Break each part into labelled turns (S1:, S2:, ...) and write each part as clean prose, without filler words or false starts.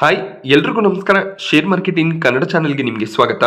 S1: Hi ಎಲ್ರಿಗೂ ನಮಸ್ಕಾರ. Share market in Kannada ಚಾನೆಲ್ಗೆ ನಿಮಗೆ ಸ್ವಾಗತ.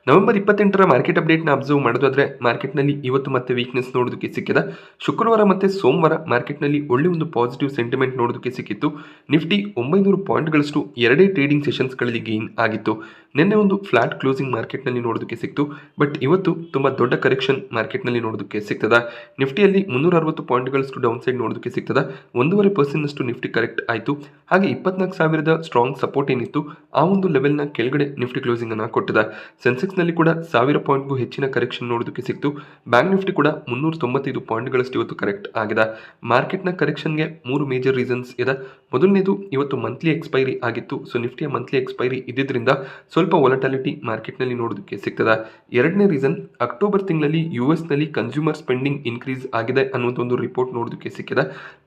S1: ನವೆಂಬರ್ 28ರ ಮಾರ್ಕೆಟ್ ಅಪ್ಡೇಟ್ನ ಅಬ್ಸರ್ವ್ ಮಾಡೋದಾದ್ರೆ ಮಾರ್ಕೆಟ್ನಲ್ಲಿ ಇವತ್ತು ಮತ್ತೆ ವೀಕ್ನೆಸ್ ನೋಡೋದಕ್ಕೆ ಸಿಕ್ಕಿದೆ. ಶುಕ್ರವಾರ ಮತ್ತೆ ಸೋಮವಾರ ಮಾರ್ಕೆಟ್ನಲ್ಲಿ ಒಳ್ಳೆ ಒಂದು ಪಾಸಿಟಿವ್ ಸೆಂಟಿಮೆಂಟ್ ನೋಡೋದಕ್ಕೆ ಸಿಕ್ಕಿತ್ತು. ನಿಫ್ಟಿ 900 ಪಾಯಿಂಟ್ಗಳಷ್ಟು ಎರಡೇ ಟ್ರೇಡಿಂಗ್ ಸೆಷನ್ಸ್ಗಳಲ್ಲಿ ಗೇನ್ ಆಗಿತ್ತು. ನಿನ್ನೆ ಒಂದು ಫ್ಲಾಟ್ ಕ್ಲೋಸಿಂಗ್ ಮಾರ್ಕೆಟ್ನಲ್ಲಿ ನೋಡೋದಕ್ಕೆ ಸಿಕ್ತು. ಬಟ್ ಇವತ್ತು ತುಂಬಾ ದೊಡ್ಡ ಕರೆಕ್ಷನ್ ಮಾರ್ಕೆಟ್ನಲ್ಲಿ ನೋಡೋದಕ್ಕೆ ಸಿಗ್ತದ. ನಿಫ್ಟಿಯಲ್ಲಿ 360 ಪಾಯಿಂಟ್ಗಳಷ್ಟು ಡೌನ್ ಸೈಡ್ ನೋಡೋದಕ್ಕೆ ಸಿಗ್ತದ. 1.5% ನಿಫ್ಟಿ ಕರೆಕ್ಟ್ ಆಯಿತು. ಹಾಗೆ 24,000ದ ಸ್ಟ್ರಾಂಗ್ ಸಪೋರ್ಟ್ ಏನಿತ್ತು ಆ ಒಂದು ಲೆವೆಲ್ನ ಕೆಳಗಡೆ ನಿಫ್ಟಿ ಕ್ಲೋಸಿಂಗ್ ಅನ್ನ ಕೊಟ್ಟಿದೆ. ಸೆನ್ಸೆಕ್ಸ್ ನಲ್ಲಿ ಕೂಡ 1000 ಪಾಯಿಂಟ್ಗೂ ಹೆಚ್ಚಿನ ಕರೆಕ್ಷನ್ ನೋಡೋದಕ್ಕೆ ಸಿಕ್ತು. ಬ್ಯಾಂಕ್ ನಿಫ್ಟಿ ಕೂಡ 395 ಪಾಯಿಂಟ್ಗಳಷ್ಟು ಇವತ್ತು ಕರೆಕ್ಟ್ ಆಗಿದೆ. ಮಾರ್ಕೆಟ್ನ ಕರೆಕ್ಷನ್ಗೆ 3 ಮೇಜರ್ ರೀಸನ್ಸ್ ಇದೆ. ಮೊದಲನೇದು ಇವತ್ತು ಮಂತ್ಲಿ ಎಕ್ಸ್ಪೈರಿ ಆಗಿತ್ತು. ಸೊ ನಿಫ್ಟಿಯ ಮಂತ್ಲಿ ಎಕ್ಸ್ಪೈರಿ ಇದ್ದಿದ್ರಿಂದ ಸ್ವಲ್ಪ ವೊಲಟಾಲಿಟಿ ಮಾರ್ಕೆಟ್ನಲ್ಲಿ ನೋಡೋದಕ್ಕೆ ಸಿಗ್ತದೆ. ಎರಡನೇ ರೀಸನ್, ಅಕ್ಟೋಬರ್ ತಿಂಗಳಲ್ಲಿ US ನಲ್ಲಿ ಕನ್ಸ್ಯೂಮರ್ ಸ್ಪೆಂಡಿಂಗ್ ಇನ್ಕ್ರೀಸ್ ಆಗಿದೆ ಅನ್ನುವಂಥ ಒಂದು ರಿಪೋರ್ಟ್ ನೋಡೋದಕ್ಕೆ ಸಿಕ್ಕಿದೆ.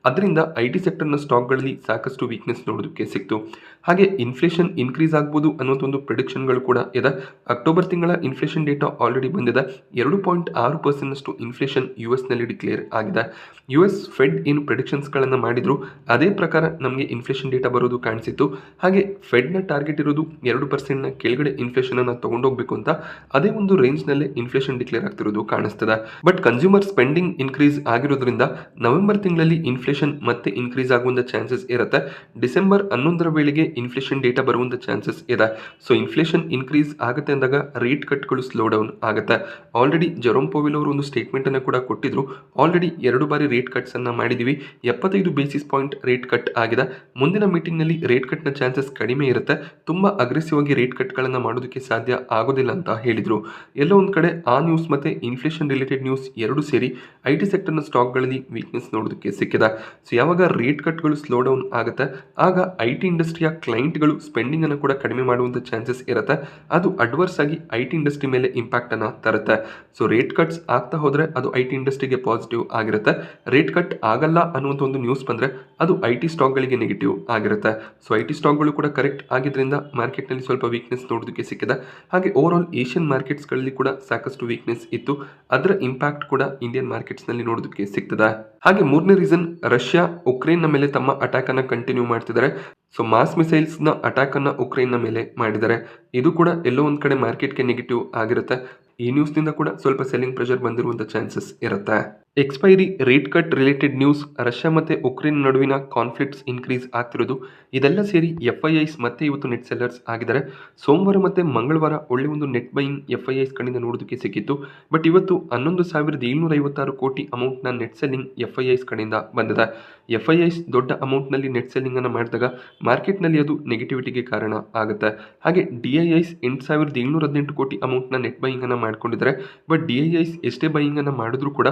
S1: ಅದರಿಂದ IT ಸೆಕ್ಟರ್ನ ಸ್ಟಾಕ್ಗಳಲ್ಲಿ ಸಾಕಷ್ಟು ವೀಕ್ನೆಸ್ ನೋಡೋದಕ್ಕೆ ಸಿಕ್ತು. ಹಾಗೆ ಇನ್ಫ್ಲೇಷನ್ ಇನ್ಕ್ರೀಸ್ ಆಗ್ಬೋದು ಅನ್ನುವಂಥ ಒಂದು ಪ್ರಿಡಿಕ್ಷನ್ಗಳು ಕೂಡ ಇದೆ. ಅಕ್ಟೋಬರ್ ತಿಂಗಳ ಇನ್ಫ್ಲೇಷನ್ ಡೇಟಾ ಆಲ್ರೆಡಿ ಬಂದಿದೆ. 2.6% ಇನ್ಫ್ಲೇಷನ್ US ನಲ್ಲಿ ಡಿಕ್ಲೇರ್ ಆಗಿದೆ. US ಫೆಡ್ ಏನು ಪ್ರಿಡಿಕ್ಷನ್ಸ್ಗಳನ್ನು ಮಾಡಿದ್ರು ಅದೇ ಪ್ರಕಾರ ನಮಗೆ ಇನ್ಫ್ಲೇಷನ್ ಡೇಟಾ ಬರೋದು ಕಾಣಿಸಿತ್ತು. ಹಾಗೆ ಫೆಡ್ನ ಟಾರ್ಗೆಟ್ ಇರೋದು 2%ನ ಕೆಳಗಡೆ ಇನ್ಫ್ಲೇಷನ್ ಅನ್ನು ತಗೊಂಡೋಗ್ಬೇಕು ಅಂತ. ಅದೇ ಒಂದು ರೇಂಜ್ನಲ್ಲೇ ಇನ್ಫ್ಲೇಷನ್ ಡಿಕ್ಲೇರ್ ಆಗ್ತಿರೋದು ಕಾಣಿಸ್ತದೆ. ಬಟ್ ಕನ್ಸ್ಯೂಮರ್ ಸ್ಪೆಂಡಿಂಗ್ ಇನ್ಕ್ರೀಸ್ ಆಗಿರೋದ್ರಿಂದ ನವೆಂಬರ್ ತಿಂಗಳಲ್ಲಿ ಇನ್ಫ್ಲೇಷನ್ ಮತ್ತೆ ಇನ್ಕ್ರೀಸ್ ಆಗುವಂಥ ಚಾನ್ಸಸ್ ಇರುತ್ತೆ. ಡಿಸೆಂಬರ್ 11ರ ವೇಳೆಗೆ ಇನ್ಫ್ಲೇಷನ್ ಡೇಟಾ ಬರುವಂಥ ಚಾನ್ಸಸ್ ಇದೆ. ಸೊ ಇನ್ಫ್ಲೇಷನ್ ಇನ್ಕ್ರೀಸ್ ಆಗುತ್ತೆ ಅಂದಾಗ ರೇಟ್ ಕಟ್ಗಳು ಸ್ಲೋ ಡೌನ್ ಆಗುತ್ತೆ. ಆಲ್ರೆಡಿ ಜೆರೋಮ್ ಪೊವೆಲ್ ಅವರು ಒಂದು ಸ್ಟೇಟ್ಮೆಂಟ್ ಅನ್ನು ಕೂಡ ಕೊಟ್ಟಿದ್ರು. ಆಲ್ರೆಡಿ 2 ಬಾರಿ ರೇಟ್ ಕಟ್ಸ್ ಅನ್ನ ಮಾಡಿದೀವಿ. 75 ಬೇಸಿಸ್ ಪಾಯಿಂಟ್ ರೇಟ್ ಕಟ್ ಆಗಿದೆ. ಮುಂದಿನ ಮೀಟಿಂಗ್ ನಲ್ಲಿ ರೇಟ್ ಕಟ್ ನ ಚಾನ್ಸಸ್ ಕಡಿಮೆ ಇರುತ್ತೆ. ತುಂಬಾ ಅಗ್ರೆಸಿವ್ ಆಗಿ ರೇಟ್ ಕಟ್ ಗಳನ್ನ ಮಾಡೋದಕ್ಕೆ ಸಾಧ್ಯ ಆಗೋದಿಲ್ಲ ಅಂತ ಹೇಳಿದ್ರು. ಎಲ್ಲೋ ಒಂದ್ ಕಡೆ ಆ ನ್ಯೂಸ್ ಮತ್ತೆ ಇನ್ಫ್ಲೇಷನ್ ರಿಲೇಟೆಡ್ ನ್ಯೂಸ್ ಎರಡು ಸೇರಿ IT ಸೆಕ್ಟರ್ ನ ಸ್ಟಾಕ್ ಗಳಲ್ಲಿ ವೀಕ್ನೆಸ್ ನೋಡೋದಕ್ಕೆ ಸಿಕ್ಕಿದೆ. ಸೊ ಯಾವಾಗ ರೇಟ್ ಕಟ್ಗಳು ಸ್ಲೋ ಡೌನ್ ಆಗುತ್ತೆ ಆಗ IT ಇಂಡಸ್ಟ್ರಿಯ ಕ್ಲೈಂಟ್ಗಳು ಸ್ಪೆಂಡಿಂಗ್ ಅನ್ನು ಕೂಡ ಕಡಿಮೆ ಮಾಡುವಂತ ಚಾನ್ಸಸ್ ಇರುತ್ತೆ. ಅದು ಅಡ್ವರ್ಸ್ ಆಗಿ IT ಇಂಡಸ್ಟ್ರಿ ಮೇಲೆ ಇಂಪ್ಯಾಕ್ಟ್ ಅನ್ನ ತರುತ್ತೆ. ಸೊ ರೇಟ್ ಕಟ್ಸ್ ಆಗ್ತಾ ಹೋದ್ರೆ ಅದು IT ಇಂಡಸ್ಟ್ರಿಗೆ ಪಾಸಿಟಿವ್ ಆಗಿರುತ್ತೆ. ರೇಟ್ ಕಟ್ ಆಗಲ್ಲ ಅನ್ನುವಂಥ ಒಂದು ನ್ಯೂಸ್ ಬಂದ್ರೆ ಅದು IT ಸ್ಟಾಕ್ಗಳಿಗೆ ನೆಗೆಟಿವ್ ಆಗಿರುತ್ತೆ. ಸೊ IT ಸ್ಟಾಕ್ಗಳು ಕೂಡ ಕರೆಕ್ಟ್ ಆಗಿದ್ರಿಂದ ಮಾರ್ಕೆಟ್ನಲ್ಲಿ ಸ್ವಲ್ಪ ವೀಕ್ನೆಸ್ ನೋಡೋದಕ್ಕೆ ಸಿಕ್ಕಿದೆ. ಹಾಗೆ ಓವರ್ ಆಲ್ ಏಷ್ಯನ್ ಮಾರ್ಕೆಟ್ಸ್ಗಳಲ್ಲಿ ಕೂಡ ಸಾಕಷ್ಟು ವೀಕ್ನೆಸ್ ಇತ್ತು. ಅದರ ಇಂಪ್ಯಾಕ್ಟ್ ಕೂಡ ಇಂಡಿಯನ್ ಮಾರ್ಕೆಟ್ಸ್ನಲ್ಲಿ ನೋಡೋದಕ್ಕೆ ಸಿಗ್ತದೆ. ಹಾಗೆ ಮೂರನೇ ರೀಸನ್, ರಷ್ಯಾ ಉಕ್ರೇನ್ನ ಮೇಲೆ ತಮ್ಮ ಅಟ್ಯಾಕ್ ಅನ್ನ ಕಂಟಿನ್ಯೂ ಮಾಡ್ತಿದ್ದಾರೆ. ಸೊ ಮಾಸ್ ಮಿಸೈಲ್ಸ್ ನ ಅಟ್ಯಾಕ್ ಅನ್ನ ಉಕ್ರೇನ್ನ ಮೇಲೆ ಮಾಡಿದ್ದಾರೆ. ಇದು ಕೂಡ ಎಲ್ಲೋ ಒಂದ್ ಕಡೆ ಮಾರ್ಕೆಟ್ಗೆ ನೆಗೆಟಿವ್ ಆಗಿರುತ್ತೆ. ಈ ನ್ಯೂಸ್ ನಿಂದ ಕೂಡ ಸ್ವಲ್ಪ ಸೆಲ್ಲಿಂಗ್ ಪ್ರೆಷರ್ ಬಂದಿರುವಂತ ಚಾನ್ಸಸ್ ಇರುತ್ತೆ. Expiry, rate cut related news, Russia ಮತ್ತೆ ಉಕ್ರೇನ್ ನಡುವಿನ ಕಾನ್ಫ್ಲಿಕ್ಟ್ಸ್ ಇನ್ಕ್ರೀಸ್ ಆಗ್ತಿರೋದು, ಇದೆಲ್ಲ ಸೇರಿ FIIs ಮತ್ತೆ ಇವತ್ತು ನೆಟ್ ಸೆಲ್ಲರ್ಸ್ ಆಗಿದ್ದಾರೆ. ಸೋಮವಾರ ಮತ್ತೆ ಮಂಗಳವಾರ ಒಳ್ಳೆ ಒಂದು ನೆಟ್ ಬೈಯಿಂಗ್ FIIs ಕಡೆಯಿಂದ ನೋಡೋದಕ್ಕೆ ಸಿಕ್ಕಿತ್ತು. ಬಟ್ ಇವತ್ತು 11,756 ಕೋಟಿ ಅಮೌಂಟ್ ನ ನೆಟ್ ಸೆಲ್ಲಿಂಗ್ FIIs ಕಡೆಯಿಂದ ಬಂದಿದೆ. FIIs ದೊಡ್ಡ ಅಮೌಂಟ್ ನಲ್ಲಿ ನೆಟ್ ಸೆಲ್ಲಿಂಗ್ ಅನ್ನ ಮಾಡಿದಾಗ ಮಾರ್ಕೆಟ್ ನಲ್ಲಿ ಅದು ನೆಗೆಟಿವಿಟಿಗೆ ಕಾರಣ ಆಗುತ್ತೆ. ಹಾಗೆ DIIs 8,718 ಕೋಟಿ ಅಮೌಂಟ್ ನ ನೆಟ್ ಬೈಯಿಂಗ್ ಅನ್ನ ಮಾಡ್ಕೊಂಡಿದ್ದಾರೆ. ಬಟ್ DIIs ಎಷ್ಟೇ ಬೈಯಿಂಗ್ ಅನ್ನ ಮಾಡಿದ್ರು ಕೂಡ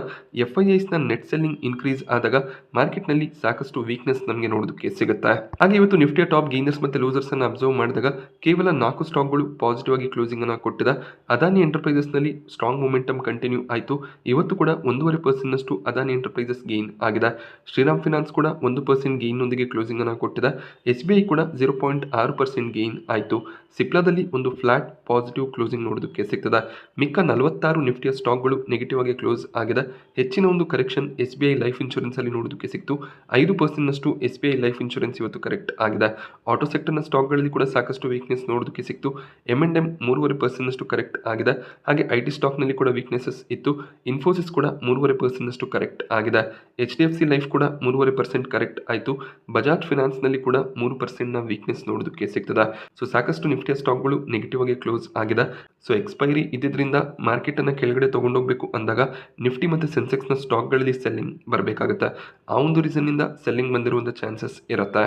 S1: FIIs ನ ನೆಟ್ ಸೆಲ್ಲಿಂಗ್ ಇನ್ಕ್ರೀಸ್ ಆದಾಗ ಮಾರ್ಕೆಟ್ ನಲ್ಲಿ ಸಾಕಷ್ಟು ವೀಕ್ನೆಸ್ ನಮಗೆ ನೋಡೋದಕ್ಕೆ ಸಿಗುತ್ತೆ. ಹಾಗೆ ಇವತ್ತು ನಿಫ್ಟಿಯ ಟಾಪ್ ಗೇನರ್ಸ್ ಮತ್ತೆ ಲೂಸರ್ಸ್ ಅನ್ನು ಅಬ್ಸರ್ವ್ ಮಾಡಿದಾಗ ಕೇವಲ 4 ಸ್ಟಾಕ್ಗಳು ಪಾಸಿಟಿವ್ ಆಗಿ ಕ್ಲೋಸಿಂಗ್ ಅನ್ನ ಕೊಟ್ಟಿದೆ. ಅದಾನಿ ಎಂಟರ್ಪ್ರೈಸಸ್ ನಲ್ಲಿ ಸ್ಟ್ರಾಂಗ್ ಮೊಮೆಂಟಮ್ ಕಂಟಿನ್ಯೂ ಆಯಿತು. ಇವತ್ತು ಕೂಡ 1.5% ನಷ್ಟು ಅದಾನಿ ಎಂಟರ್ಪ್ರೈಸಸ್ ಗೇನ್ ಆಗಿದೆ. ಶ್ರೀರಾಮ್ ಫಿನಾನ್ಸ್ ಕೂಡ 1% ಗೇನ್ ನೊಂದಿಗೆ ಕ್ಲೋಸಿಂಗ್ ಅನ್ನ ಕೊಟ್ಟಿದೆ. SBI ಕೂಡ 0.6% ಗೇನ್ ಆಯಿತು. ಸಿಪ್ಲಾದಲ್ಲಿ ಒಂದು ಫ್ಲಾಟ್ ಪಾಸಿಟಿವ್ ಕ್ಲೋಸಿಂಗ್ ನೋಡೋದಕ್ಕೆ ಸಿಗ್ತದೆ. ಮಿಕ್ಕ 46 ನಿಫ್ಟಿಯ ಸ್ಟಾಕ್ಗಳು ನೆಗೆಟಿವ್ ಆಗಿ ಕ್ಲೋಸ್ ಆಗಿದೆ. ಹೆಚ್ಚಿನ ಒಂದು ಕರೆಕ್ಷನ್ SBI ಲೈಫ್ ಇನ್ಶೂರೆನ್ಸ್ ಅಲ್ಲಿ ನೋಡೋದಕ್ಕೆ ಸಿಕ್ತು. 5% ನಷ್ಟು SBI ಲೈಫ್ ಇನ್ಶೂರೆನ್ಸ್ ಇವತ್ತು ಕರೆಕ್ಟ್ ಆಗಿದೆ. ಆಟೋ ಸೆಕ್ಟರ್ನ ಸ್ಟಾಕ್ಗಳಲ್ಲಿ ಕೂಡ ಸಾಕಷ್ಟು ವೀಕ್ನೆಸ್ ನೋಡೋದಕ್ಕೆ ಸಿಕ್ತು. M&M 3.5% ನಷ್ಟು ಕರೆಕ್ಟ್ ಆಗಿದೆ. ಹಾಗೆ IT ಸ್ಟಾಕ್ನಲ್ಲಿ ಕೂಡ ವೀಕ್ನೆಸಸ್ ಇತ್ತು. ಇನ್ಫೋಸಿಸ್ ಕೂಡ 3.5% ನಷ್ಟು ಕರೆಕ್ಟ್ ಆಗಿದೆ. HDFC ಲೈಫ್ ಕೂಡ 3.5% ಕರೆಕ್ಟ್ ಆಯಿತು. ಬಜಾಜ್ ಫಿನಾನ್ಸ್ ನಲ್ಲಿ ಕೂಡ 3% ನ ವೀಕ್ನೆಸ್ ನೋಡೋದಕ್ಕೆ ಸಿಗ್ತದೆ. ಸೊ ಸಾಕಷ್ಟು ನಿಫ್ಟಿಯ ಸ್ಟಾಕ್ಗಳು ನೆಗೆಟಿವ್ ಆಗಿ ಕ್ಲೋಸ್ ಆಗಿದೆ. ಸೊ ಎಕ್ಸ್ಪೈರಿ ಇದ್ದಿದ್ರಿಂದ ಮಾರ್ಕೆಟ್ ಅನ್ನ ಕೆಳಗಡೆ ತಗೊಂಡೋಗ್ಬೇಕು ಅಂದಾಗ ನಿಫ್ಟಿ ಮತ್ತೆ ಸೆನ್ಸೆಕ್ಸ್ ನ ಸ್ಟಾಕ್ಗಳಲ್ಲಿ ಸೆಲ್ಲಿಂಗ್ ಬರಬೇಕಾಗುತ್ತೆ. ಆ ಒಂದು ರೀಸನ್ ಇಂದ ಸೆಲ್ಲಿಂಗ್ ಬಂದಿರುವಂತ ಚಾನ್ಸಸ್ ಇರುತ್ತೆ.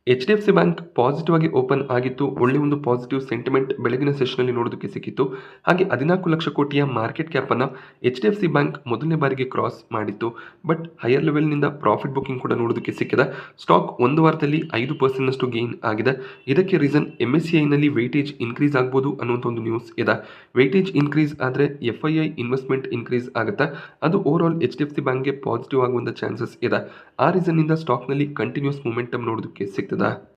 S1: HDFC ಬ್ಯಾಂಕ್ ಪಾಸಿಟಿವ್ ಆಗಿ ಓಪನ್ ಆಗಿತ್ತು. ಒಳ್ಳೆ ಒಂದು ಪಾಸಿಟಿವ್ ಸೆಂಟಿಮೆಂಟ್ ಬೆಳಗಿನ ಸೆಷನ್ ಅಲ್ಲಿ ನೋಡೋದಕ್ಕೆ ಸಿಕ್ಕಿತ್ತು. ಹಾಗೆ 14 ಲಕ್ಷ ಕೋಟಿಯ ಮಾರ್ಕೆಟ್ ಕ್ಯಾಪ್ ಅನ್ನ HDFC ಬ್ಯಾಂಕ್ ಮೊದಲನೇ ಬಾರಿಗೆ ಕ್ರಾಸ್ ಮಾಡಿತ್ತು. ಬಟ್ ಹೈಯರ್ ಲೆವೆಲ್ ನಿಂದ ಪ್ರಾಫಿಟ್ ಬುಕಿಂಗ್ ಕೂಡ ನೋಡೋದಕ್ಕೆ ಸಿಕ್ಕಿದೆ. ಸ್ಟಾಕ್ ಒಂದು ವಾರದಲ್ಲಿ 5% ನಷ್ಟು ಗೇನ್ ಆಗಿದೆ. ಇದಕ್ಕೆ ರೀಸನ್ MSCI ನಲ್ಲಿ ವೇಟೇಜ್ ಇನ್ಕ್ರೀಸ್ ಆಗ್ಬೋದು ಅನ್ನುವಂಥ ಒಂದು ನ್ಯೂಸ್ ಇದೆ. ವೇಟೇಜ್ ಇನ್ಕ್ರೀಸ್ ಆದ್ರೆ FII ಇನ್ವೆಸ್ಟ್ಮೆಂಟ್ ಇನ್ಕ್ರೀಸ್ ಆಗುತ್ತೆ. ಅದು ಓವರ್ ಆಲ್ HDFC ಬ್ಯಾಂಕ್ಗೆ ಪಾಸಿಟಿವ್ ಆಗುವಂತ ಚಾನ್ಸಸ್ ಇದೆ. ಆ ರೀಸನ್ ಇಂದ ಸ್ಟಾಕ್ ನಲ್ಲಿ ಕಂಟಿನ್ಯೂಸ್ ಮೂಮೆಂಟಮ್ ನೋಡೋದಕ್ಕೆ ಸಿಗ್ತದೆ.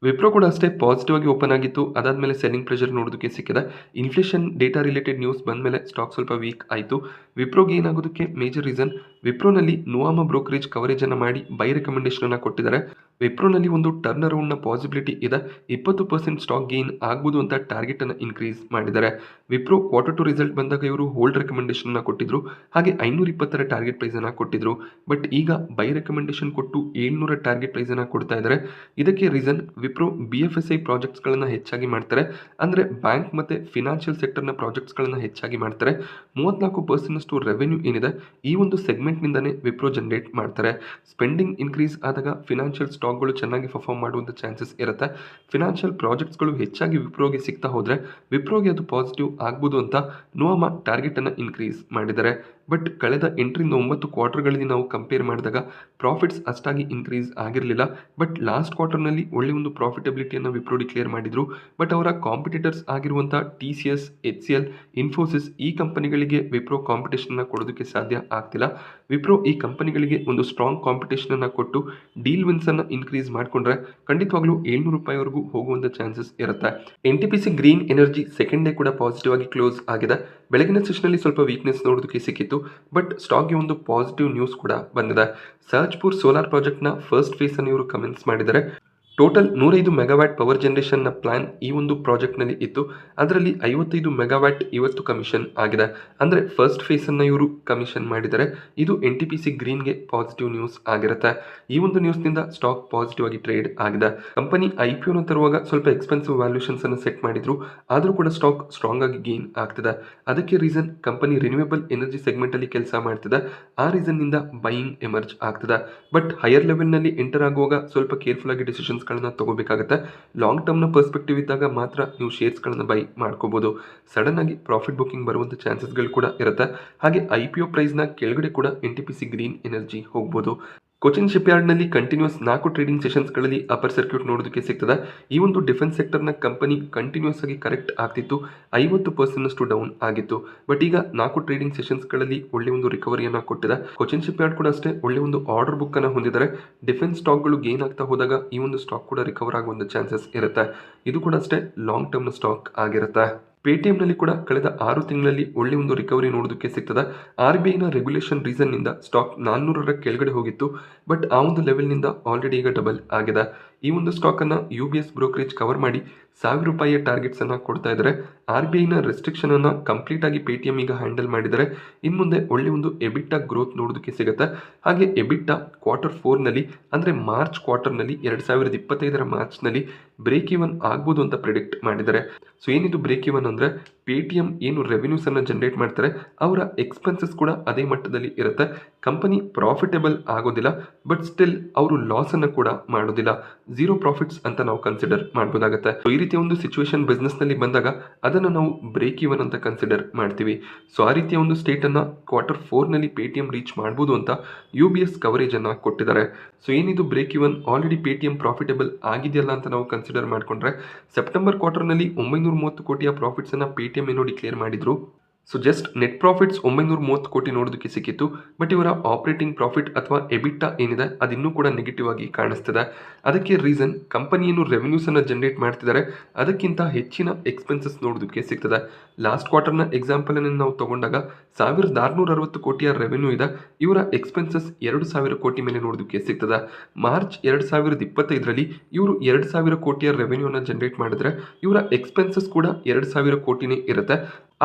S1: ವಿಪ್ರೋ ಕೂಡ ಅಷ್ಟೇ ಪಾಸಿಟಿವ್ ಆಗಿ ಓಪನ್ ಆಗಿತ್ತು. ಅದಾದ್ಮೇಲೆ ಸೆಲ್ಲಿಂಗ್ ಪ್ರೆಷರ್ ನೋಡೋದಕ್ಕೆ ಸಿಕ್ಕಿದೆ. ಇನ್ಫ್ಲೇಷನ್ ಡೇಟಾ ರಿಲೇಟೆಡ್ ನ್ಯೂಸ್ ಬಂದ್ಮೇಲೆ ಸ್ಟಾಕ್ ಸ್ವಲ್ಪ ವೀಕ್ ಆಯಿತು. ವಿಪ್ರೋಗೆ ಏನಾಗೋದಕ್ಕೆ ಮೇಜರ್ ರೀಸನ್, ವಿಪ್ರೋನಲ್ಲಿ ನುವಾಮ ಬ್ರೋಕರೇಜ್ ಕವರೇಜ್ ಅನ್ನು ಮಾಡಿ ಬೈ ರೆಕಮೆಂಡೇಶನ್ ಅನ್ನು ಕೊಟ್ಟಿದ್ದಾರೆ. ವಿಪ್ರೋನಲ್ಲಿ ಒಂದು ಟರ್ನ್ ಅರೌಂಡ್ನ ಪಾಸಿಬಿಲಿಟಿ ಇದೆ. 20% ಸ್ಟಾಕ್ ಗೇನ್ ಆಗ್ಬೋದು ಅಂತ ಟಾರ್ಗೆಟ್ ಅನ್ನು ಇನ್ಕ್ರೀಸ್ ಮಾಡಿದ್ದಾರೆ. ವಿಪ್ರೋ Q2 ರಿಸಲ್ಟ್ ಬಂದಾಗ ಇವರು ಹೋಲ್ಡ್ ರೆಕಮೆಂಡೇಶನ್ ಅನ್ನು ಕೊಟ್ಟಿದ್ರು. ಹಾಗೆ 520 ಟಾರ್ಗೆಟ್ ಪ್ರೈಸ್ ಅನ್ನು ಕೊಟ್ಟಿದ್ರು. ಬಟ್ ಈಗ ಬೈ ರೆಕಮೆಂಡೇಶನ್ ಕೊಟ್ಟು 700 ಟಾರ್ಗೆಟ್ ಪ್ರೈಸ್ ಅನ್ನು ಕೊಡ್ತಾ ಇದ್ದಾರೆ. ಇದಕ್ಕೆ ರೀಸನ್ ವಿಪ್ರೋ BFSI ಪ್ರಾಜೆಕ್ಟ್ಸ್ ಗಳನ್ನ ಹೆಚ್ಚಾಗಿ ಮಾಡ್ತಾರೆ. ಅಂದ್ರೆ ಬ್ಯಾಂಕ್ ಮತ್ತೆ ಫಿನಾನ್ಷಿಯಲ್ ಸೆಕ್ಟರ್ನ ಪ್ರಾಜೆಕ್ಟ್ಸ್ ಗಳನ್ನ ಹೆಚ್ಚಾಗಿ ಮಾಡ್ತಾರೆ. 34% ರೆವೆನ್ಯೂ ಏನಿದೆ ಈ ಒಂದು ಸೆಗ್ಮೆಂಟ್ ನಿಂದಾನೇ ವಿಪ್ರೋ ಜನರೇಟ್ ಮಾಡ್ತಾರೆ. ಸ್ಪೆಂಡಿಂಗ್ ಇನ್ಕ್ರೀಸ್ ಆದಾಗ ಫಿನಾನ್ಷಿಯಲ್ ಸ್ಟಾಕ್ಗಳು ಚೆನ್ನಾಗಿ ಪರ್ಫಾರ್ಮ್ ಮಾಡುವಂಥ ಚಾನ್ಸಸ್ ಇರುತ್ತೆ. ಫಿನಾನ್ಷಿಯಲ್ ಪ್ರಾಜೆಕ್ಟ್ಸ್ಗಳು ಹೆಚ್ಚಾಗಿ ವಿಪ್ರೋಗೆ ಸಿಗ್ತಾ ಹೋದರೆ ವಿಪ್ರೋಗೆ ಅದು ಪಾಸಿಟಿವ್ ಆಗ್ಬೋದು ಅಂತ ನುವಾಮ ಟಾರ್ಗೆಟ್ ಅನ್ನು ಇನ್ಕ್ರೀಸ್ ಮಾಡಿದ್ದಾರೆ. ಬಟ್ ಕಳೆದ 8ರಿಂದ 9 ಕ್ವಾರ್ಟರ್ಗಳಲ್ಲಿ ನಾವು ಕಂಪೇರ್ ಮಾಡಿದಾಗ ಪ್ರಾಫಿಟ್ಸ್ ಅಷ್ಟಾಗಿ ಇನ್ಕ್ರೀಸ್ ಆಗಿರಲಿಲ್ಲ. ಬಟ್ ಲಾಸ್ಟ್ ಕ್ವಾರ್ಟರ್ನಲ್ಲಿ ಒಳ್ಳೆ ಒಂದು ಪ್ರಾಫಿಟಬಿಲಿಟಿಯನ್ನು ವಿಪ್ರೋ ಡಿಕ್ಲೇರ್ ಮಾಡಿದ್ರು. ಬಟ್ ಅವರ ಕಾಂಪಿಟೇಟರ್ಸ್ ಆಗಿರುವಂಥ TCS, HCL, ಇನ್ಫೋಸಿಸ್ ಈ ಕಂಪನಿಗಳಿಗೆ ವಿಪ್ರೋ ಕಾಂಪಿಟೇಷನ್ನ ಕೊಡೋದಕ್ಕೆ ಸಾಧ್ಯ ಆಗ್ತಿಲ್ಲ. ವಿಪ್ರೋ ಈ ಕಂಪನಿಗಳಿಗೆ ಒಂದು ಸ್ಟ್ರಾಂಗ್ ಕಾಂಪಿಟೇಷನ್ ಅನ್ನು ಕೊಟ್ಟು ಡೀಲ್ ವಿನ್ಸ್ ಅನ್ನು ಇನ್ಕ್ರೀಸ್ ಮಾಡಿಕೊಂಡ್ರೆ ಖಂಡಿತವಾಗ್ಲೂ 700 ರೂಪಾಯಿವರೆಗೂ ಹೋಗುವಂಥ ಚಾನ್ಸಸ್ ಇರುತ್ತೆ. NTPC green energy second day ಕೂಡ ಪಾಸಿಟಿವ್ ಆಗಿ ಕ್ಲೋಸ್ ಆಗಿದೆ. ಬೆಳಗಿನ ಸೆಷನಲ್ಲಿ ಸ್ವಲ್ಪ ವೀಕ್ನೆಸ್ ನೋಡೋದಕ್ಕೆ ಸಿಕ್ಕಿತ್ತು. ಬಟ್ ಸ್ಟಾಕ್ಗೆ ಒಂದು ಪಾಸಿಟಿವ್ ನ್ಯೂಸ್ ಕೂಡ ಬಂದಿದೆ. ಸಹಜ್ಪುರ್ ಸೋಲಾರ್ ಪ್ರಾಜೆಕ್ಟ್ನ ಫಸ್ಟ್ ಫೇಸ್ ಅನ್ನು ಇವರು ಕಮೆನ್ಸ್ ಮಾಡಿದ್ದಾರೆ. ಟೋಟಲ್ 105 ಮೆಗಾವ್ಯಾಟ್ ಪವರ್ ಜನರೇಷನ್ನ ಪ್ಲಾನ್ ಈ ಒಂದು ಪ್ರಾಜೆಕ್ಟ್ನಲ್ಲಿ ಇತ್ತು. ಅದರಲ್ಲಿ 55 ಮೆಗಾವ್ಯಾಟ್ ಇವತ್ತು ಕಮಿಷನ್ ಆಗಿದೆ. ಅಂದರೆ ಫಸ್ಟ್ ಫೇಸನ್ನು ಇವರು ಕಮಿಷನ್ ಮಾಡಿದ್ದಾರೆ. ಇದು NTPC ಗ್ರೀನ್ಗೆ ಪಾಸಿಟಿವ್ ನ್ಯೂಸ್ ಆಗಿರುತ್ತೆ. ಈ ಒಂದು ನ್ಯೂಸ್ನಿಂದ ಸ್ಟಾಕ್ ಪಾಸಿಟಿವ್ ಆಗಿ ಟ್ರೇಡ್ ಆಗಿದೆ. ಕಂಪನಿ IPOನ ತರುವಾಗ ಸ್ವಲ್ಪ ಎಕ್ಸ್ಪೆನ್ಸಿವ್ ವ್ಯಾಲ್ಯೂಷನ್ಸ್ ಅನ್ನು ಸೆಟ್ ಮಾಡಿದ್ರು. ಆದರೂ ಕೂಡ ಸ್ಟಾಕ್ ಸ್ಟ್ರಾಂಗ್ ಆಗಿ ಗೇನ್ ಆಗ್ತಿದೆ. ಅದಕ್ಕೆ reason company renewable energy segment ಅಲ್ಲಿ ಕೆಲಸ ಮಾಡ್ತಿದೆ. ಆ ರೀಸನ್ ನಿಂದ ಬೈಯಿಂಗ್ ಎಮರ್ಜ್ ಆಗ್ತಿದೆ. ಬಟ್ ಹೈಯರ್ ಲೆವೆಲ್ನಲ್ಲಿ ಎಂಟರ್ ಆಗುವಾಗ ಸ್ವಲ್ಪ ಕೇರ್ಫುಲ್ ಆಗಿ ಡಿಸಿಷನ್ಸ್ ತಗೋಬೇಕಾಗುತ್ತೆ. ಲಾಂಗ್ ಟರ್ಮ್ನ ಪರ್ಸ್ಪೆಕ್ಟಿವ್ ಇದ್ದಾಗ ಮಾತ್ರ ನೀವು ಶೇರ್ಸ್ಗಳನ್ನು ಬೈ ಮಾಡ್ಕೋಬಹುದು. ಸಡನ್ ಆಗಿ ಪ್ರಾಫಿಟ್ ಬುಕಿಂಗ್ ಬರುವಂಥ ಚಾನ್ಸಸ್ಗಳು ಕೂಡ ಇರುತ್ತೆ. ಹಾಗೆ IPO ಪ್ರೈಸ್ನ ಕೆಳಗಡೆ ಕೂಡ NTPC ಗ್ರೀನ್ ಎನರ್ಜಿ ಹೋಗ್ಬೋದು. ಕೊಚಿನ್ ಶಿಪ್ಯಾರ್ಡ್ನಲ್ಲಿ ಕಂಟಿನ್ಯೂಸ್ 4 ಟ್ರೇಡಿಂಗ್ ಸೆಷನ್ಸ್ಗಳಲ್ಲಿ ಅಪರ್ ಸರ್ಕ್ಯೂಟ್ ನೋಡೋದಕ್ಕೆ ಸಿಗ್ತದೆ. ಈ ಒಂದು ಡಿಫೆನ್ಸ್ ಸೆಕ್ಟರ್ನ ಕಂಪನಿ ಕಂಟಿನ್ಯೂಸ್ ಆಗಿ ಕರೆಕ್ಟ್ ಆಗ್ತಿತ್ತು. 50% ಡೌನ್ ಆಗಿತ್ತು. ಬಟ್ ಈಗ 4 ಟ್ರೇಡಿಂಗ್ ಸೆಷನ್ಸ್ಗಳಲ್ಲಿ ಒಳ್ಳೆ ಒಂದು ರಿಕವರಿಯನ್ನು ಕೊಟ್ಟಿದೆ. ಕೊಚಿನ್ ಶಿಪ್ಯಾರ್ಡ್ ಕೂಡ ಅಷ್ಟೇ ಒಳ್ಳೆ ಒಂದು ಆರ್ಡರ್ ಬುಕ್ ಅನ್ನು ಹೊಂದಿದ್ದಾರೆ. ಡಿಫೆನ್ಸ್ ಸ್ಟಾಕ್ಗಳು ಗೇನ್ ಆಗ್ತಾ ಹೋದಾಗ ಈ ಒಂದು ಸ್ಟಾಕ್ ಕೂಡ ರಿಕವರ್ ಆಗುವಂಥ ಚಾನ್ಸಸ್ ಇರುತ್ತೆ. ಇದು ಕೂಡ ಅಷ್ಟೇ ಲಾಂಗ್ ಟರ್ಮ್ನ ಸ್ಟಾಕ್ ಆಗಿರುತ್ತೆ. ಪೇಟಿಎಂನಲ್ಲಿ ಕೂಡ ಕಳೆದ 6 ತಿಂಗಳಲ್ಲಿ ಒಳ್ಳೆ ಒಂದು ರಿಕವರಿ ನೋಡೋದಕ್ಕೆ ಸಿಗ್ತದೆ. RBIನ ರೆಗ್ಯುಲೇಷನ್ ರೀಸನ್ನಿಂದ ಸ್ಟಾಕ್ 400ರ ಕೆಳಗಡೆ ಹೋಗಿತ್ತು. ಬಟ್ ಆ ಒಂದು ಲೆವೆಲ್ನಿಂದ ಆಲ್ರೆಡಿ ಈಗ ಡಬಲ್ ಆಗಿದೆ. ಈ ಒಂದು ಸ್ಟಾಕನ್ನು UBS ಬ್ರೋಕರೇಜ್ ಕವರ್ ಮಾಡಿ 1000 ರೂಪಾಯಿಯ ಟಾರ್ಗೆಟ್ಸ್ ಅನ್ನು ಕೊಡ್ತಾ ಇದ್ದಾರೆ. RBIನ ರೆಸ್ಟ್ರಿಕ್ಷನ್ ಅನ್ನು ಕಂಪ್ಲೀಟ್ ಆಗಿ ಪೇಟಿಎಂ ಈಗ ಹ್ಯಾಂಡಲ್ ಮಾಡಿದ್ದಾರೆ. ಇನ್ನು ಮುಂದೆ ಒಳ್ಳೆ ಒಂದು ಎಬಿಟಾ ಗ್ರೋತ್ ನೋಡೋದಕ್ಕೆ ಸಿಗುತ್ತೆ. ಹಾಗೆ ಎಬಿಟಾ Q4ನಲ್ಲಿ ಅಂದರೆ ಮಾರ್ಚ್ ಕ್ವಾರ್ಟರ್ನಲ್ಲಿ 2025ರ ಮಾರ್ಚ್ನಲ್ಲಿ ಬ್ರೇಕ್ ಈವನ್ ಆಗ್ಬೋದು ಅಂತ ಪ್ರಿಡಿಕ್ಟ್ ಮಾಡಿದ್ದಾರೆ. ಸೊ ಏನಿದು ಬ್ರೇಕ್ ಈವನ್ ಅಂದರೆ ಪೇಟಿಎಂ ಏನು ರೆವೆನ್ಯೂಸ್ ಅನ್ನು ಜನರೇಟ್ ಮಾಡ್ತಾರೆ ಅವರ ಎಕ್ಸ್ಪೆನ್ಸಸ್ ಕೂಡ ಅದೇ ಮಟ್ಟದಲ್ಲಿ ಇರುತ್ತೆ. ಕಂಪನಿ ಪ್ರಾಫಿಟೇಬಲ್ ಆಗೋದಿಲ್ಲ. ಬಟ್ ಸ್ಟಿಲ್ ಅವರು ಲಾಸ್ ಅನ್ನು ಕೂಡ ಮಾಡೋದಿಲ್ಲ. ಝೀರೋ ಪ್ರಾಫಿಟ್ಸ್ ಅಂತ ನಾವು ಕನ್ಸಿಡರ್ ಮಾಡ್ಬೋದಾಗುತ್ತೆ. ಸೊ ಈ ರೀತಿಯ ಒಂದು ಸಿಚುವೇಶನ್ ಬಿಸ್ನೆಸ್ ನಲ್ಲಿ ಬಂದಾಗ ಅದನ್ನು ನಾವು ಬ್ರೇಕ್ ಈವನ್ ಅಂತ ಕನ್ಸಿಡರ್ ಮಾಡ್ತೀವಿ. ಸೊ ಆ ರೀತಿಯ ಒಂದು ಸ್ಟೇಟ್ ಅನ್ನ Q4ನಲ್ಲಿ ಪೇಟಿಎಂ ರೀಚ್ ಮಾಡ್ಬೋದು ಅಂತ UBS ಕವರೇಜ್ ಅನ್ನ ಕೊಟ್ಟಿದ್ದಾರೆ. ಸೊ ಏನಿದು break even already Paytm profitable ಆಗಿದೆಯಲ್ಲ ಅಂತ ನಾವು ಕನ್ಸಿಡರ್ ಮಾಡ್ಕೊಂಡ್ರೆ ಸೆಪ್ಟೆಂಬರ್ ಕ್ವಾರ್ಟರ್ನಲ್ಲಿ 930 ಕೋಟಿಯ ಪ್ರಾಫಿಟ್ಸ್ ಅನ್ನ ಪೇಟಿಎಂ ಏನೋ ಡಿಕ್ಲೇರ್ ಮಾಡಿದ್ರು. ಸೊ ಜಸ್ಟ್ ನೆಟ್ ಪ್ರಾಫಿಟ್ಸ್ 930 ಕೋಟಿ ನೋಡೋದಕ್ಕೆ ಸಿಕ್ಕಿತ್ತು. ಬಟ್ ಇವರ ಆಪರೇಟಿಂಗ್ ಪ್ರಾಫಿಟ್ ಅಥವಾ ಎಬಿಟಾ ಏನಿದೆ ಅದಿನ್ನೂ ಕೂಡ ನೆಗೆಟಿವ್ ಆಗಿ ಕಾಣಿಸ್ತಿದೆ. ಅದಕ್ಕೆ ರೀಸನ್ ಕಂಪನಿಯನ್ನು ರೆವೆನ್ಯೂಸ್ ಅನ್ನು ಜನರೇಟ್ ಮಾಡ್ತಿದ್ದಾರೆ. ಅದಕ್ಕಿಂತ ಹೆಚ್ಚಿನ ಎಕ್ಸ್ಪೆನ್ಸಸ್ ನೋಡೋದಕ್ಕೆ ಸಿಗ್ತದೆ. ಲಾಸ್ಟ್ ಕ್ವಾರ್ಟರ್ನ ಎಕ್ಸಾಂಪಲ್ ಅನ್ನು ನಾವು ತಗೊಂಡಾಗ 1660 ಕೋಟಿಯ ರೆವೆನ್ಯೂ ಇದೆ. ಇವರ ಎಕ್ಸ್ಪೆನ್ಸಸ್ 2000 ಕೋಟಿ ಮೇಲೆ ನೋಡೋದಕ್ಕೆ ಸಿಗ್ತದೆ. ಮಾರ್ಚ್ 2025ರಲ್ಲಿ ಇವರು 2000 ಕೋಟಿಯ ರೆವೆನ್ಯೂನ ಜನರೇಟ್ ಮಾಡಿದ್ರೆ ಇವರ ಎಕ್ಸ್ಪೆನ್ಸಸ್ ಕೂಡ 2000 ಕೋಟಿನೇ ಇರುತ್ತೆ.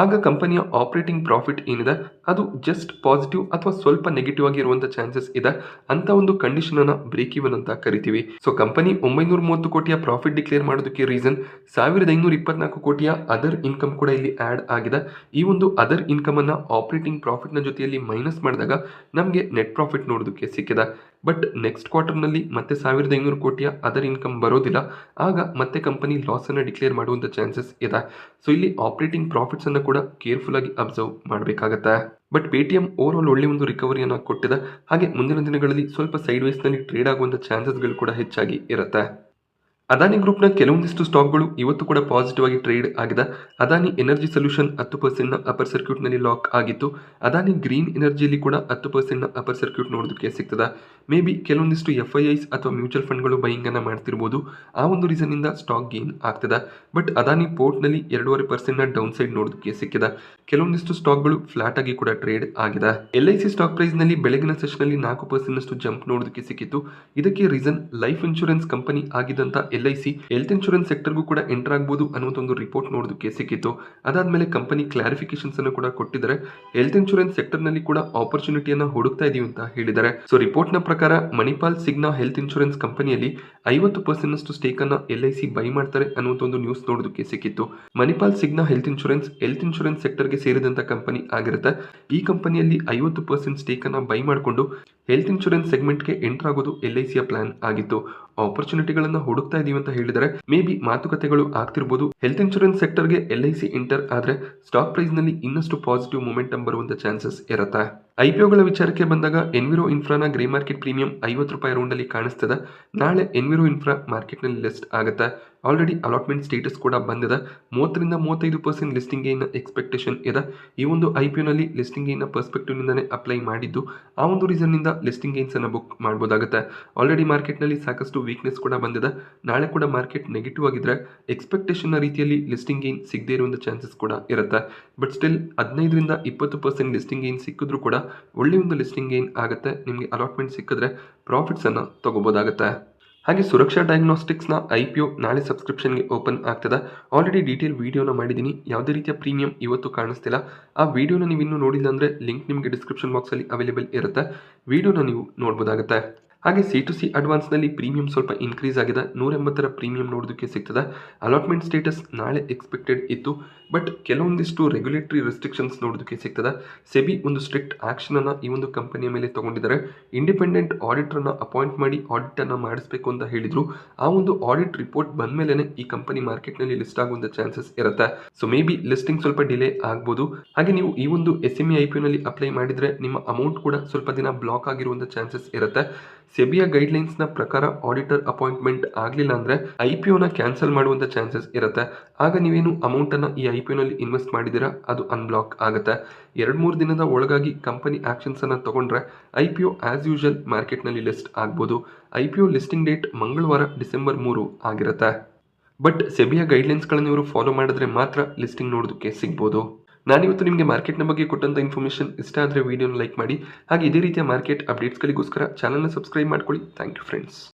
S1: ಆಗ ಕಂಪನಿಯ ಆಪರೇಟಿಂಗ್ ಪ್ರಾಫಿಟ್ ಏನಿದೆ ಅದು ಜಸ್ಟ್ ಪಾಸಿಟಿವ್ ಅಥವಾ ಸ್ವಲ್ಪ ನೆಗೆಟಿವ್ ಆಗಿರುವಂಥ ಚಾನ್ಸಸ್ ಇದೆ. ಅಂತ ಒಂದು ಕಂಡೀಷನ್ ಅನ್ನ ಬ್ರೇಕ್ ಈವನ್ ಅಂತ ಕರಿತೀವಿ. ಸೊ ಕಂಪನಿ 930 ಕೋಟಿಯ ಪ್ರಾಫಿಟ್ ಡಿಕ್ಲೇರ್ ಮಾಡೋದಕ್ಕೆ ರೀಸನ್ 1524 ಕೋಟಿಯ ಅದರ್ ಇನ್ಕಮ್ ಕೂಡ ಇಲ್ಲಿ ಆಡ್ ಆಗಿದೆ. ಈ ಒಂದು ಅದರ್ ಇನ್ಕಮ್ ಅನ್ನ ಆಪರೇಟಿಂಗ್ ಪ್ರಾಫಿಟ್ನ ಜೊತೆಯಲ್ಲಿ ಮೈನಸ್ ಮಾಡಿದಾಗ ನಮಗೆ ನೆಟ್ ಪ್ರಾಫಿಟ್ ನೋಡೋದಕ್ಕೆ ಸಿಕ್ಕಿದೆ. ಬಟ್ ನೆಕ್ಸ್ಟ್ ಕ್ವಾರ್ಟರ್ನಲ್ಲಿ ಮತ್ತೆ 1500 ಕೋಟಿಯ ಅದರ್ ಇನ್ಕಮ್ ಬರೋದಿಲ್ಲ. ಆಗ ಮತ್ತೆ ಕಂಪನಿ ಲಾಸ್ ಅನ್ನು ಡಿಕ್ಲೇರ್ ಮಾಡುವಂಥ ಚಾನ್ಸಸ್ ಇದೆ. ಸೊ ಇಲ್ಲಿ ಆಪರೇಟಿಂಗ್ ಪ್ರಾಫಿಟ್ಸ್ ಅನ್ನು ಕೂಡ ಕೇರ್ಫುಲ್ ಆಗಿ ಅಬ್ಸರ್ವ್ ಮಾಡಬೇಕಾಗತ್ತೆ. ಬಟ್ ಪೇಟಿಎಂ ಓವರ್ ಆಲ್ ಒಳ್ಳೆ ಒಂದು ರಿಕವರಿಯನ್ನು ಕೊಟ್ಟಿದೆ. ಹಾಗೆ ಮುಂದಿನ ದಿನಗಳಲ್ಲಿ ಸ್ವಲ್ಪ ಸೈಡ್ ವೇಸ್ನಲ್ಲಿ ಟ್ರೇಡ್ ಆಗುವಂಥ ಚಾನ್ಸಸ್ಗಳು ಕೂಡ ಹೆಚ್ಚಾಗಿ ಇರುತ್ತೆ. ಅದಾನಿ ಗ್ರೂಪ್ನ ಕೆಲವೊಂದಿಷ್ಟು ಸ್ಟಾಕ್ಗಳು ಇವತ್ತು ಕೂಡ ಪಾಸಿಟಿವ್ ಆಗಿ ಟ್ರೇಡ್ ಆಗಿದೆ. ಅದಾನಿ ಎನರ್ಜಿ ಸೊಲ್ಯೂಷನ್ 10% ಅಪ್ಪರ್ ಸರ್ಕ್ಯೂಟ್ನಲ್ಲಿ ಲಾಕ್ ಆಗಿತ್ತು. ಅದಾನಿ ಗ್ರೀನ್ ಎನರ್ಜಿಯಲ್ಲಿ ಕೂಡ 10% ಅಪ್ಪರ್ ಸರ್ಕ್ಯೂಟ್ ನೋಡೋದಕ್ಕೆ ಸಿಗ್ತದೆ. ಮೇ ಬಿ ಕೆಲವೊಂದಿಷ್ಟು FIIs ಅಥವಾ ಮ್ಯೂಚುವಲ್ ಫಂಡ್ಗಳು ಬೈಯಿಂಗ್ ಅನ್ನ ಮಾಡ್ತಿರ್ಬೋದು. ಆ ಒಂದು ರೀಸನ್ ಇಂದ ಸ್ಟಾಕ್ ಗೇನ್ ಆಗ್ತದೆ. ಬಟ್ ಅದಾನಿ ಪೋರ್ಟ್ನಲ್ಲಿ 2.5% ಡೌನ್ ಸೈಡ್ ನೋಡೋದಕ್ಕೆ ಸಿಕ್ಕಿದೆ. ಕೆಲವೊಂದಿಷ್ಟು ಸ್ಟಾಕ್ಗಳು ಫ್ಲಾಟ್ ಆಗಿ ಕೂಡ ಟ್ರೇಡ್ ಆಗಿದೆ. LIC ಸ್ಟಾಕ್ ಪ್ರೈಸ್ ನಲ್ಲಿ ಬೆಳಗಿನ ಸೆಷನ್ ನಲ್ಲಿ 4% ಜಂಪ್ ನೋಡೋದಕ್ಕೆ ಸಿಕ್ಕಿತ್ತು. ಇದಕ್ಕೆ ರೀಸನ್ ಲೈಫ್ ಇನ್ಶೂರೆನ್ಸ್ ಕಂಪನಿ ಆಗಿದ್ದಂತ LIC ಹೆಲ್ತ್ ಇನ್ಶೂರೆನ್ಸ್ ಸೆಕ್ಟರ್ಗೂ ಕೂಡ ಎಂಟರ್ ಆಗಬಹುದು ಅನ್ನುವಂಥ ಒಂದು ರಿಪೋರ್ಟ್ ನೋಡೋದಕ್ಕೆ ಸಿಕ್ಕಿತ್ತು. ಅದಾದ್ಮೇಲೆ ಕಂಪನಿ ಕ್ಲಾರಿಫಿಕೇಶನ್ಸ್ ಅನ್ನು ಕೂಡ ಕೊಟ್ಟಿದ್ದಾರೆ. ಹೆಲ್ತ್ ಇನ್ಶೂರೆನ್ಸ್ ಸೆಕ್ಟರ್ ನಲ್ಲಿ ಕೂಡ ಆಪರ್ಚುನಿಟಿಯನ್ನ ಹುಡುಕ್ತಾ ಇದೀವಿ ಅಂತ ಹೇಳಿದ್ದಾರೆ. ಸೊ ರಿಪೋರ್ಟ್ ನ ಪ್ರಕಾರ ಮಣಿಪಾಲ್ ಸಿಗ್ನಾ ಹೆಲ್ತ್ ಇನ್ಶೂರೆನ್ಸ್ ಕಂಪನಿಯಲ್ಲಿ 50% ಸ್ಟೇಕ್ ಅನ್ನ LIC ಬೈ ಮಾಡ್ತಾರೆ ಅನ್ನುವಂಥ ಒಂದು ನ್ಯೂಸ್ ನೋಡೋದಕ್ಕೆ ಸಿಕ್ಕಿತ್ತು. ಮಣಿಪಾಲ್ ಸಿಗ್ನಾ ಹೆಲ್ತ್ ಇನ್ಶೂರೆನ್ಸ್ ಸೆಕ್ಟರ್ಗೆ ಸೇರಿದಂತ ಕಂಪನಿ ಆಗಿರುತ್ತೆ. ಈ ಕಂಪನಿಯಲ್ಲಿ 50% ಸ್ಟೇಕ್ ಅನ್ನ ಬೈ ಮಾಡಿಕೊಂಡು ಹೆಲ್ತ್ ಇನ್ಶೂರೆನ್ಸ್ ಸೆಗ್ಮೆಂಟ್ಗೆ ಎಂಟರ್ ಆಗೋದು LICಯ ಪ್ಲಾನ್ ಆಗಿತ್ತು. ಆಪರ್ಚುನಿಟಿಗಳನ್ನ ಹುಡುಕ್ತಾ ಇದೀವಿ ಅಂತ ಹೇಳಿದರೆ ಮೇ ಬಿ ಮಾತುಕತೆಗಳು ಆಗ್ತಿರ್ಬೋದು. ಹೆಲ್ತ್ ಇನ್ಶೂರೆನ್ಸ್ ಸೆಕ್ಟರ್ಗೆ LIC ಎಂಟರ್ ಆದ್ರೆ ಸ್ಟಾಕ್ ಪ್ರೈಸ್ ನಲ್ಲಿ ಇನ್ನಷ್ಟು ಪಾಸಿಟಿವ್ ಮೊಮೆಂಟಮ್ ಬರುವಂತ ಚಾನ್ಸಸ್ ಇರುತ್ತೆ. IPOಗಳ ವಿಚಾರಕ್ಕೆ ಬಂದಾಗ ಎನ್ವಿರೋ ಇನ್ಫ್ರಾನ ಗ್ರೇ ಮಾರ್ಕೆಟ್ ಪ್ರೀಮಿಯಂ ₹50 ರೌಂಡ್ ಅಲ್ಲಿ ಕಾಣಿಸ್ತದೆ. ನಾಳೆ ಎನ್ವಿರೋ ಇನ್ಫ್ರಾ ಮಾರ್ಕೆಟ್ ನಲ್ಲಿ ಲಿಸ್ಟ್ ಆಗುತ್ತೆ. ಆಲ್ರೆಡಿ ಅಲಾಟ್ಮೆಂಟ್ ಸ್ಟೇಟಸ್ ಕೂಡ ಬಂದಿದೆ. 30-35% ಲಿಸ್ಟಿಂಗ್ ಗೇನ್ ಎಕ್ಸ್ಪೆಕ್ಟೇಷನ್ ಇದೆ. ಈ ಒಂದು IPO ನಲ್ಲಿ ಲಿಸ್ಟಿಂಗ್ ಗೇನ್ ಪರ್ಸ್ಪೆಕ್ಟಿವ್ ನಿಂದಾನೆ ಅಪ್ಲೈ ಮಾಡಿದ್ದು, ಆ ಒಂದು ರೀಸನ್ ನಿಂದ ಲಿಸ್ಟಿಂಗ್ ಗೇನ್ಸ್ ಅನ್ನ ಬುಕ್ ಮಾಡಬಹುದಾಗುತ್ತೆ. ಆಲ್ರೆಡಿ ಮಾರ್ಕೆಟ್ ನಲ್ಲಿ ಸಾಕಷ್ಟು ವೀಕ್ನೆಸ್ ಕೂಡ ಬಂದಿದೆ. ನಾಳೆ ಕೂಡ ಮಾರ್ಕೆಟ್ ನೆಗೆಟಿವ್ ಆಗಿದ್ರೆ ಎಕ್ಸ್ಪೆಕ್ಟೇಷನ್ ರೀತಿಯಲ್ಲಿ ಲಿಸ್ಟಿಂಗ್ ಗೇನ್ ಸಿಗದೇ ಇರುವಂತ ಚಾನ್ಸಸ್ ಕೂಡ ಇರುತ್ತೆ. ಬಟ್ ಸ್ಟಿಲ್ 15-20% ಲಿಸ್ಟಿಂಗ್ ಗೇನ್ ಸಿಕ್ಕಿದ್ರು ಕೂಡ ಒಳ್ಳೆಯ ಒಂದು ಲಿಸ್ಟಿಂಗ್ ಗೇನ್ ಆಗುತ್ತೆ. ನಿಮಗೆ ಅಲಾಟ್ಮೆಂಟ್ ಸಿಕ್ಕಿದ್ರೆ ಪ್ರಾಫಿಟ್ಸ್ ಅನ್ನ ತಗೋಬಹುದಾಗುತ್ತೆ. ಹಾಗೆ ಸುರಕ್ಷಾ ಡಯಾಗ್ನೋಸ್ಟಿಕ್ಸ್ನ IPO ನಾಳೆ ಸಬ್ಸ್ಕ್ರಿಪ್ಷನ್ಗೆ ಓಪನ್ ಆಗ್ತದೆ. ಆಲ್ರೆಡಿ ಡೀಟೇಲ್ ವಿಡಿಯೋನ ಮಾಡಿದ್ದೀನಿ. ಯಾವುದೇ ರೀತಿಯ ಪ್ರೀಮಿಯಂ ಇವತ್ತು ಕಾಣಿಸ್ತಿಲ್ಲ. ಆ ವಿಡಿಯೋನ ನೀವು ಇನ್ನೂ ನೋಡಿಲ್ಲ ಅಂದರೆ ಲಿಂಕ್ ನಿಮಗೆ ಡಿಸ್ಕ್ರಿಪ್ಷನ್ ಬಾಕ್ಸಲ್ಲಿ ಅವೈಲೇಬಲ್ ಇರುತ್ತೆ. ವಿಡಿಯೋನ ನೀವು ನೋಡ್ಬೋದಾಗುತ್ತೆ. ಹಾಗೆ C2C ಅಡ್ವಾನ್ಸ್ನಲ್ಲಿ ಪ್ರೀಮಿಯಂ ಸ್ವಲ್ಪ ಇನ್ಕ್ರೀಸ್ ಆಗಿದೆ. 180 ಪ್ರೀಮಿಯಂ ನೋಡೋದಕ್ಕೆ ಸಿಗ್ತದೆ. ಅಲಾಟ್ಮೆಂಟ್ ಸ್ಟೇಟಸ್ ನಾಳೆ ಎಕ್ಸ್ಪೆಕ್ಟೆಡ್ ಇತ್ತು. ಬಟ್ ಕೆಲವೊಂದಿಷ್ಟು ರೆಗ್ಯುಲೇಟರಿ ರೆಸ್ಟ್ರಿಕ್ಷನ್ಸ್ ನೋಡೋದಕ್ಕೆ ಸಿಗ್ತದೆ. ಸೆಬಿ ಒಂದು ಸ್ಟ್ರಿಕ್ಟ್ ಆಕ್ಷನ್ ಅನ್ನ ಈ ಒಂದು ಕಂಪನಿಯ ಮೇಲೆ ತಗೊಂಡಿದ್ದಾರೆ. ಇಂಡಿಪೆಂಡೆಂಟ್ ಆಡಿಟರ್ ಅನ್ನ ಅಪಾಯಿಂಟ್ ಮಾಡಿ ಆಡಿಟ್ ಅನ್ನ ಮಾಡಿಸಬೇಕು ಅಂತ ಹೇಳಿದ್ರು. ಆ ಒಂದು ಆಡಿಟ್ ರಿಪೋರ್ಟ್ ಬಂದ ಮೇಲೆನೆ ಈ ಕಂಪನಿ ಮಾರ್ಕೆಟ್ ನಲ್ಲಿ ಲಿಸ್ಟ್ ಆಗುವಂತ ಚಾನ್ಸಸ್ ಇರುತ್ತೆ. ಸೊ ಮೇ ಬಿ ಲಿಸ್ಟಿಂಗ್ ಸ್ವಲ್ಪ ಡಿಲೇ ಆಗ್ಬೋದು. ಹಾಗೆ ನೀವು ಈ ಒಂದು SME IPO ನಲ್ಲಿ ಅಪ್ಲೈ ಮಾಡಿದ್ರೆ ನಿಮ್ಮ ಅಮೌಂಟ್ ಕೂಡ ಸ್ವಲ್ಪ ದಿನ ಬ್ಲಾಕ್ ಆಗಿರುವಂತ ಚಾನ್ಸಸ್ ಇರುತ್ತೆ. ಸೆಬಿಯ ಗೈಡ್ಲೈನ್ಸ್ ನ ಪ್ರಕಾರ ಆಡಿಟರ್ ಅಪಾಯಿಂಟ್ಮೆಂಟ್ ಆಗಲಿಲ್ಲ ಅಂದ್ರೆ IPO ನ ಕ್ಯಾನ್ಸಲ್ ಮಾಡುವಂತ ಚಾನ್ಸಸ್ ಇರುತ್ತೆ. ಆಗ ನೀವೇನು ಅಮೌಂಟ್ ಅನ್ನ ಈ IPO ನಲ್ಲಿ ಇನ್ವೆಸ್ಟ್ ಮಾಡಿದಿರಾ ಅದು ಅನ್ಬ್ಲಾಕ್ ಆಗುತ್ತೆ. 2-3 ದಿನದ ಒಳಗಾಗಿ ಕಂಪನಿ ಆಕ್ಷನ್ಸ್ ಅನ್ನ ತಗೊಂಡ್ರೆ IPO ಆಸ್ ಯೂಶುವಲ್ ಮಾರ್ಕೆಟ್ ನಲ್ಲಿ ಲಿಸ್ಟ್ ಆಗ್ಬೋದು. IPO ಲಿಸ್ಟಿಂಗ್ ಡೇಟ್ ಮಂಗಳವಾರ ಡಿಸೆಂಬರ್ 3 ಆಗಿರುತ್ತೆ. ಬಟ್ ಸೆಬಿಯ ಗೈಡ್ಲೈನ್ಸ್ಗಳನ್ನು ಇವರು ಫಾಲೋ ಮಾಡಿದ್ರೆ ಮಾತ್ರ ಲಿಸ್ಟಿಂಗ್ ನೋಡೋದಕ್ಕೆ ಸಿಗ್ಬೋದು. ನಾನಿವತ್ತು ನಿಮಗೆ ಮಾರ್ಕೆಟ್ನ ಬಗ್ಗೆ ಕೊಟ್ಟಂತ ಇನ್ಫಾರ್ಮೇಷನ್ ಇಷ್ಟ ಆದರೆ ವಿಡಿಯೋನ ಲೈಕ್ ಮಾಡಿ. ಹಾಗೆ ಇದೇ ರೀತಿಯ ಮಾರ್ಕೆಟ್ ಅಪ್ಡೇಟ್ಸ್ಗಳಿಗೋಸ್ಕರ ಚಾನಲ್ನ ಸಬ್ಸ್ಕ್ರೈಬ್ ಮಾಡ್ಕೊಳ್ಳಿ. Thank you friends.